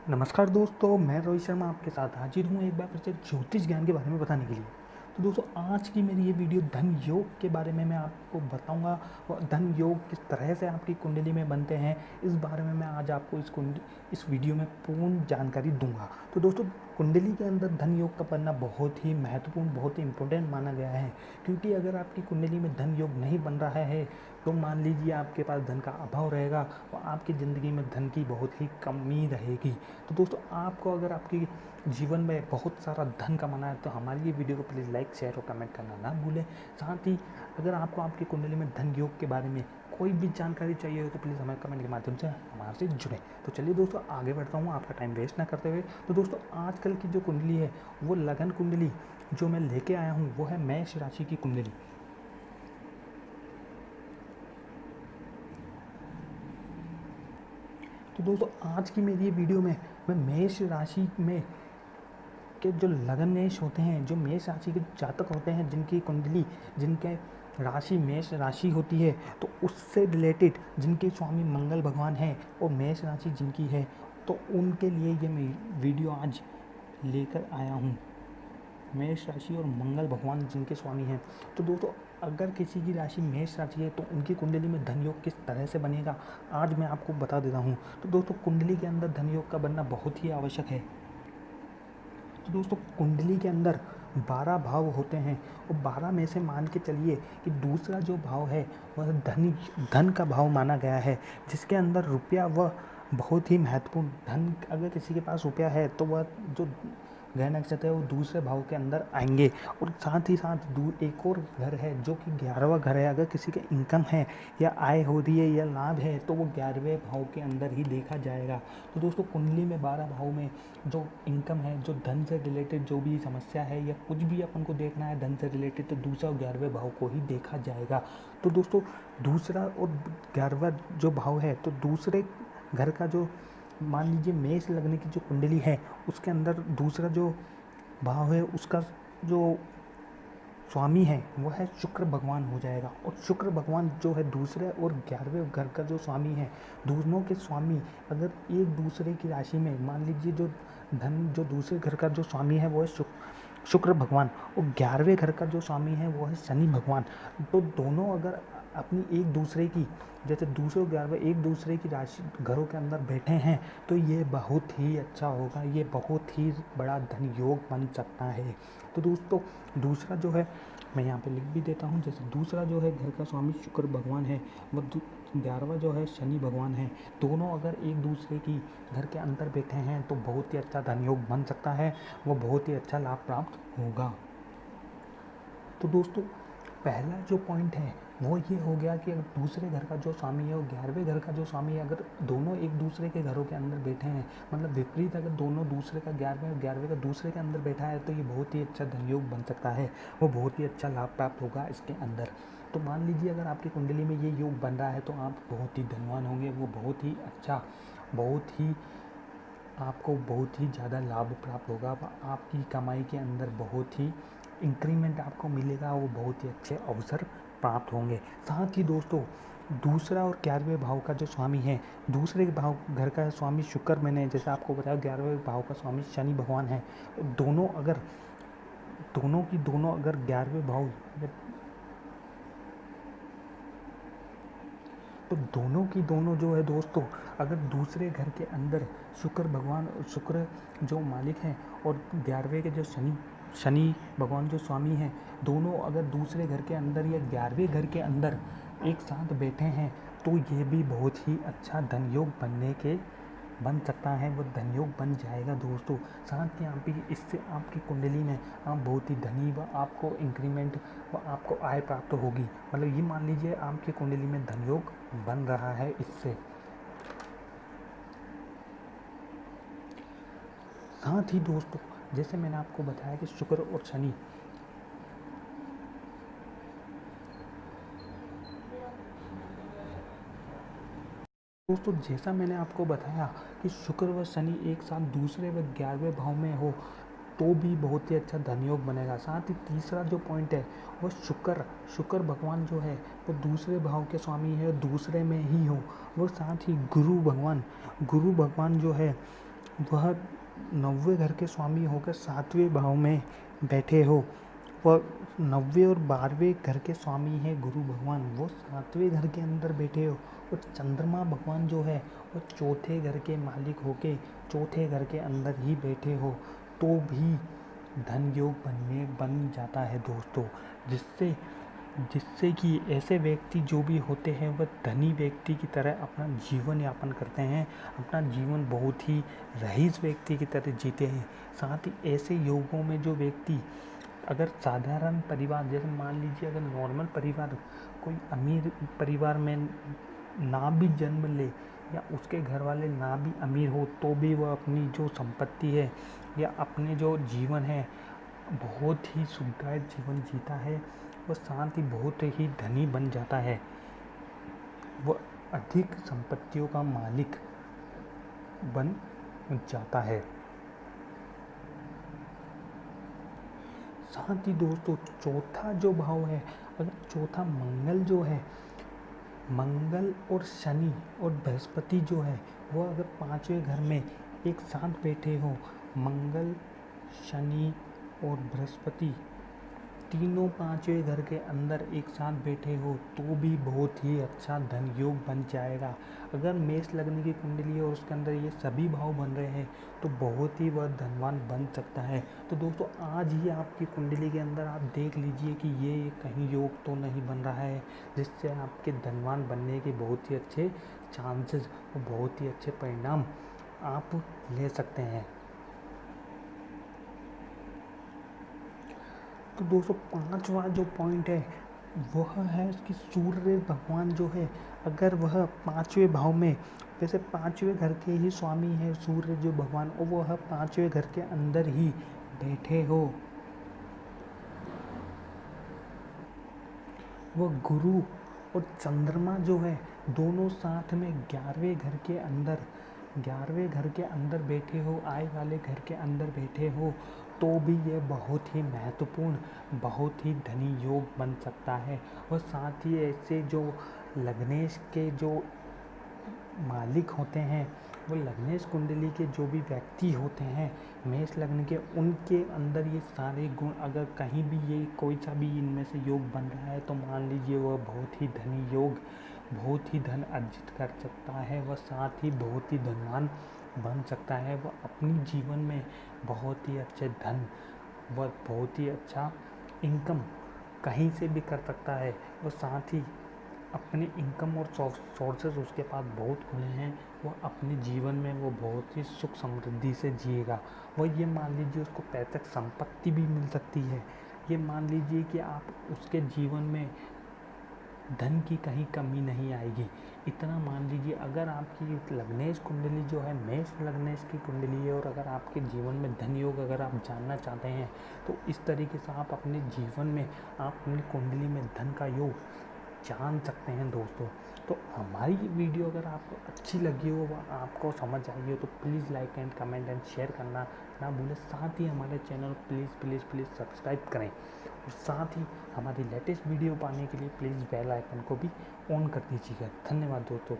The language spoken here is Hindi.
नमस्कार दोस्तों, मैं रोहित शर्मा आपके साथ हाजिर हूँ एक बार फिर से ज्योतिष ज्ञान के बारे में बताने के लिए। तो दोस्तों, आज की मेरी ये वीडियो धन योग के बारे में मैं आपको बताऊंगा और धन योग किस तरह से आपकी कुंडली में बनते हैं, इस बारे में मैं आज आपको इस वीडियो में पूर्ण जानकारी दूंगा। तो दोस्तों, कुंडली के अंदर धन योग का बनना बहुत ही महत्वपूर्ण, बहुत ही इंपॉर्टेंट माना गया है, क्योंकि अगर आपकी कुंडली में धन योग नहीं बन रहा है तो मान लीजिए आपके पास धन का अभाव रहेगा और आपकी ज़िंदगी में धन की बहुत ही कमी रहेगी। तो दोस्तों, आपको अगर आपकी जीवन में बहुत सारा धन कमाना है तो हमारी ये वीडियो को प्लीज़ लाइक, शेयर और कमेंट करना ना भूलें। साथ ही अगर आपको आपकी कुंडली में धन योग के बारे में कोई भी जानकारी चाहिए हो तो प्लीज़ हमें कमेंट के माध्यम से हमारे से जुड़ें। तो चलिए दोस्तों, आगे बढ़ता हूँ आपका टाइम वेस्ट ना करते हुए। तो दोस्तों, आजकल की जो कुंडली है वो लगन कुंडली जो मैं लेके आया हूँ वो है मेष राशि की कुंडली। तो दोस्तों, आज की मेरी ये वीडियो में मैं मेष राशि में के जो लगन मेष होते हैं, जो मेष राशि के जातक होते हैं, जिनकी कुंडली, जिनके राशि मेष राशि होती है, तो उससे रिलेटेड जिनके स्वामी मंगल भगवान हैं और मेष राशि जिनकी है, तो उनके लिए ये मैं वीडियो आज लेकर आया हूँ। मेष राशि और मंगल भगवान जिनके स्वामी हैं। तो दोस्तों, अगर किसी की राशि मेष राशि है तो उनकी कुंडली में धन योग किस तरह से बनेगा आज मैं आपको बता देता हूँ। तो दोस्तों, कुंडली के अंदर धन योग का बनना बहुत ही आवश्यक है। तो दोस्तों, कुंडली के अंदर 12 भाव होते हैं और 12 में से मान के चलिए कि दूसरा जो भाव है वह धन का भाव माना गया है, जिसके अंदर रुपया वह बहुत ही महत्वपूर्ण धन। अगर किसी के पास रुपया है तो वह जो ग्रह नक्षत्र है वो दूसरे भाव के अंदर आएंगे। और साथ ही साथ दूर एक और घर है जो कि 11वां घर है। अगर किसी के इनकम है या आय हो रही है या लाभ है तो वो 11वें भाव के अंदर ही देखा जाएगा। तो दोस्तों, कुंडली में 12 भाव में जो इनकम है, जो धन से रिलेटेड जो भी समस्या है या कुछ भी अपन को देखना है धन से रिलेटेड, तो दूसरा और 11वें भाव को ही देखा जाएगा। तो दोस्तों, दूसरा और 11वां जो भाव है, तो दूसरे घर का जो मान लीजिए मेष लगने की जो कुंडली है उसके अंदर दूसरा जो भाव है उसका जो स्वामी है वो है शुक्र भगवान हो जाएगा। और शुक्र भगवान जो है दूसरे और 11वें घर का जो स्वामी है, दोनों के स्वामी अगर एक दूसरे की राशि में, मान लीजिए जो धन जो दूसरे घर का जो स्वामी है वो है शुक्र भगवान और 11वें घर का जो स्वामी है वो है शनि भगवान। तो दोनों अगर अपनी एक दूसरे की, जैसे दूसरे और 11वें एक दूसरे की राशि घरों के अंदर बैठे हैं तो ये बहुत ही अच्छा होगा, ये बहुत ही बड़ा धन योग बन सकता है। तो दोस्तों, दूसरा जो है मैं यहाँ पे लिख भी देता हूँ, जैसे दूसरा जो है घर का स्वामी शुक्र भगवान है, वह 11वां जो है शनि भगवान है। दोनों अगर एक दूसरे की घर के अंदर बैठे हैं तो बहुत ही अच्छा धन योग बन सकता है, वो बहुत ही अच्छा लाभ प्राप्त होगा। तो दोस्तों, पहला जो पॉइंट है वो ये हो गया कि अगर दूसरे घर का जो स्वामी है और 11वें घर का जो स्वामी है, अगर दोनों एक दूसरे के घरों के अंदर बैठे हैं, मतलब विपरीत, अगर दोनों दूसरे का 11वें और 11वें का दूसरे के अंदर बैठा है तो ये बहुत ही अच्छा धन योग बन सकता है, वो बहुत ही अच्छा लाभ प्राप्त होगा इसके अंदर। तो मान लीजिए अगर आपकी कुंडली में ये योग बन रहा है तो आप बहुत ही धनवान होंगे, वो बहुत ही अच्छा, बहुत ही आपको बहुत ही ज़्यादा लाभ प्राप्त होगा, आपकी कमाई के अंदर बहुत ही इंक्रीमेंट आपको मिलेगा, वो बहुत ही अच्छे अवसर प्राप्त होंगे। साथ ही दोस्तों, दूसरा और 11वें भाव का जो स्वामी है, दूसरे भाव घर का स्वामी शुक्र, मैंने जैसे आपको बताया 11वें भाव का स्वामी शनि भगवान है। दोनों अगर दोनों अगर 11वें भाव, तो दोनों की दोनों जो है दोस्तों, अगर दूसरे घर के अंदर शुक्र भगवान, शुक्र जो मालिक हैं और 11वें के जो शनि भगवान जो स्वामी हैं, दोनों अगर दूसरे घर के अंदर या 11वें घर के अंदर एक साथ बैठे हैं तो ये भी बहुत ही अच्छा धन योग बन सकता है, वो धन योग बन जाएगा दोस्तों। साथ ही इससे आपकी कुंडली में आप बहुत ही धनी व आपको इंक्रीमेंट व आपको आय प्राप्त होगी। मतलब ये मान लीजिए आपकी कुंडली में धन योग बन रहा है इससे। साथ ही दोस्तों, जैसे मैंने आपको बताया कि शुक्र और शनि, दोस्तों जैसा मैंने आपको बताया कि शुक्र व शनि एक साथ दूसरे व 11वें भाव में हो तो भी बहुत ही अच्छा धन योग बनेगा। साथ ही तीसरा जो पॉइंट है वो शुक्र भगवान जो है वो दूसरे भाव के स्वामी है, दूसरे में ही हो। वो साथ ही गुरु भगवान जो है वह 9वें घर के स्वामी होकर 7वें भाव में बैठे हो। वह 9वें और 12वें घर के स्वामी है गुरु भगवान, वो 7वें घर के अंदर बैठे हो। और चंद्रमा भगवान जो है वो चौथे घर के मालिक होके चौथे घर के अंदर ही बैठे हो, तो भी धन योग बन जाता है दोस्तों। जिससे जिससे कि ऐसे व्यक्ति जो भी होते हैं वह धनी व्यक्ति की तरह अपना जीवन यापन करते हैं, अपना जीवन बहुत ही रईस व्यक्ति की तरह जीते हैं। साथ ही ऐसे योगों में जो व्यक्ति अगर साधारण परिवार, जैसे मान लीजिए अगर नॉर्मल परिवार, कोई अमीर परिवार में ना भी जन्म ले या उसके घर वाले ना भी अमीर हो, तो भी वह अपनी जो संपत्ति है या अपने जो जीवन है बहुत ही सुखदायक जीवन जीता है। वह साथ ही बहुत ही धनी बन जाता है, वह अधिक संपत्तियों का मालिक बन जाता है। साथ ही दोस्तों चौथा जो भाव है, अगर चौथा मंगल जो है, मंगल और शनि और बृहस्पति जो है वो अगर 5वें घर में एक साथ बैठे हो, मंगल शनि और बृहस्पति तीनों 5वें घर के अंदर एक साथ बैठे हो, तो भी बहुत ही अच्छा धन योग बन जाएगा। अगर मेष लग्न की कुंडली है और उसके अंदर ये सभी भाव बन रहे हैं तो बहुत ही वह धनवान बन सकता है। तो दोस्तों आज ही आपकी कुंडली के अंदर आप देख लीजिए कि ये कहीं योग तो नहीं बन रहा है जिससे आपके धनवान बनने के बहुत ही अच्छे चांसेस और बहुत ही अच्छे परिणाम आप ले सकते हैं। तो दोस्तों 5वां जो पॉइंट है वह है कि सूर्य भगवान जो है अगर वह 5वें भाव में, वैसे 5वें घर के ही स्वामी है सूर्य जो भगवान, और वह 5वें घर के अंदर ही बैठे हो, वह गुरु और चंद्रमा जो है दोनों साथ में 11वें घर के अंदर बैठे हो, आय वाले घर के अंदर बैठे हो, तो भी यह बहुत ही महत्वपूर्ण, बहुत ही धनी योग बन सकता है। और साथ ही ऐसे जो लग्नेश के जो मालिक होते हैं, वो लग्नेश कुंडली के जो भी व्यक्ति होते हैं मेष लग्न के, उनके अंदर ये सारे गुण अगर कहीं भी ये कोई सा भी इनमें से योग बन रहा है तो मान लीजिए वह बहुत ही धनी योग, बहुत ही धन अर्जित कर सकता है, वह साथ ही बहुत ही धनवान बन सकता है। वह अपनी जीवन में बहुत ही अच्छे धन, वह बहुत ही अच्छा इनकम कहीं से भी कर सकता है। वह साथ ही अपने इनकम और सोर्सेज उसके पास बहुत खुले हैं, वो अपने जीवन में वो बहुत ही सुख समृद्धि से जिएगा। वह ये मान लीजिए उसको पैतृक संपत्ति भी मिल सकती है, ये मान लीजिए कि आप उसके जीवन में धन की कहीं कमी नहीं आएगी। इतना मान लीजिए अगर आपकी लग्नेश कुंडली जो है मेष लग्नेश की कुंडली है और अगर आपके जीवन में धन योग अगर आप जानना चाहते हैं तो इस तरीके से आप अपने जीवन में आप अपनी कुंडली में धन का योग जान सकते हैं दोस्तों। तो हमारी वीडियो अगर आपको अच्छी लगी हो, आपको समझ आई हो, तो please like and comment and share करना ना भूलें। साथ ही हमारे चैनल प्लीज़ सब्सक्राइब करें और साथ ही हमारी लेटेस्ट वीडियो पाने के लिए प्लीज़ बेल आइकन को भी ऑन कर दीजिएगा। धन्यवाद दोस्तों।